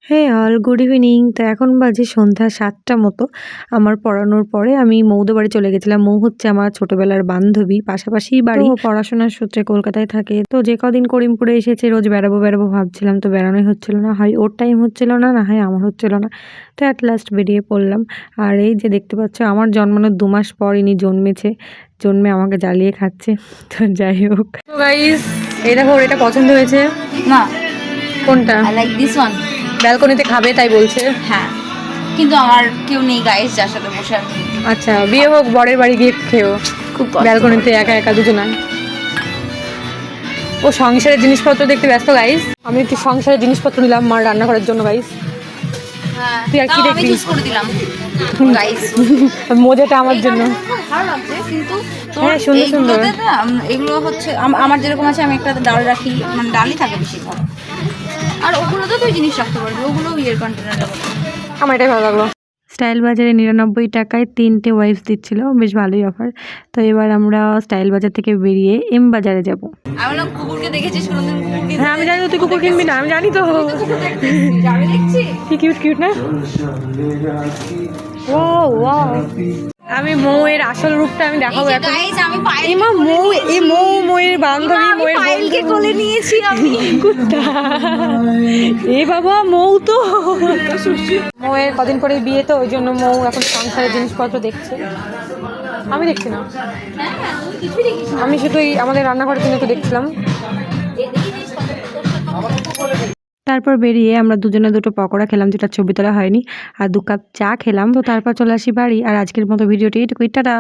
হ্যাঁ, all good evening. তো এখন বাজে সন্ধ্যা ৭টা মতো। আমার পড়ানোর পরে আমি মৌদের বাড়ি চলে গেছিলাম। মৌ হচ্ছে আমার ছোটবেলার বান্ধবী, পাশাপাশিই বাড়ি। তো ও পড়াশোনার সূত্রে কলকাতায় থাকে। তো যে কদিন করিমপুরে এসেছে রোজ বেড়াবো ভাবছিলাম, তো বেড়ানোই হচ্ছিল না। হয় ওর টাইম হচ্ছিল না, না হয় আমার হচ্ছিল না। তো অ্যাট লাস্ট বেরিয়ে পড়লাম। আর এই যে দেখতে পাচ্ছ আমার জন্মানোর ২ মাস পর ইনি জন্মেছে। জন্মে আমাকে জ্বালিয়ে খাচ্ছে। তো যাই হোক। তো গাইস, এই দেখো ওর এটা পছন্দ হয়েছে। না, কোনটা? I like this one. ব্যালকনিতে খাবে তাই বলছে। হ্যাঁ, কিন্তু আমার কেউ নেই গাইস যার সাথে বসে আমি আচ্ছা, বিয়ে হোক, বরের বাড়ি গিয়ে খেও। খুব কষ্ট ব্যালকনিতে করি। একা একা দুজনা। ও সংসারের জিনিসপত্র দেখতে ব্যস্ত গাইস। আমি একটু সংসারের জিনিসপত্র নিলাম মার রান্না করার জন্য গাইস। হ্যাঁ, তুই আর কি তাও আমি দেখবি? চুজ করে দিলাম গাইস। মজাটা আমার জন্য। ভালো লাগছে কিন্তু হ্যাঁ, সুন্দর সুন্দর। এইগুলোতে না, এগুলো হচ্ছে আমার যেরকম আছে, আমি একটা ডাল রাখি, মানে ডালই থাকে বেশিরভাগ। আর ওগুলোতে তুই জিনিস রাখতে পারবি, ওগুলো ইয়ের কন্টেনারে। আমার এটাই ভালো লাগলো। স্টাইল বাজারে ৯৯ টাকায় 3টে ওয়াইপস দিচ্ছিল, বেশ ভালোই অফার। তো এবার আমরা স্টাইল বাজার থেকে বেরিয়ে এম বাজারে যাব। আমি বললাম কুকুরকে দেখেছিস কোনোদিন? কুকুর হ্যাঁ, আমি জানি তো তুই কুকুর কিনবি না, আমি জানি তো। আমি দেখছি। কি কিউট কিউট না? ও ওয়াও, আমি মৌয়ের আসল রূপটা আমি দেখাবো এখন। গাইস, আমি এই মা মৌ, এই মৌয়ের বান্ধবী, মৌয়ের পায়েলকে বন্ধু। কোলে নিয়েছি আমি। কুত্তা। এ বাবা, মৌ তো মৌয়ের কদিন পরে বিয়ে, তো ওই জন্য মৌ এখন সংসারের জিনিসপত্র দেখছে। আমি দেখছি না, আমি শুধুই আমাদের রান্নাঘরের জন্য একটু দেখছিলাম। তারপর বেরিয়ে আমরা দুজনে দুটো পকোড়া খেলাম, যেটা ছবি তোলা হয়নি, আর ২ কাপ চা খেলাম। তো তারপর চলে আসি বাড়ি। আর আজকের মতো ভিডিওটি এটুকুই, টাটা।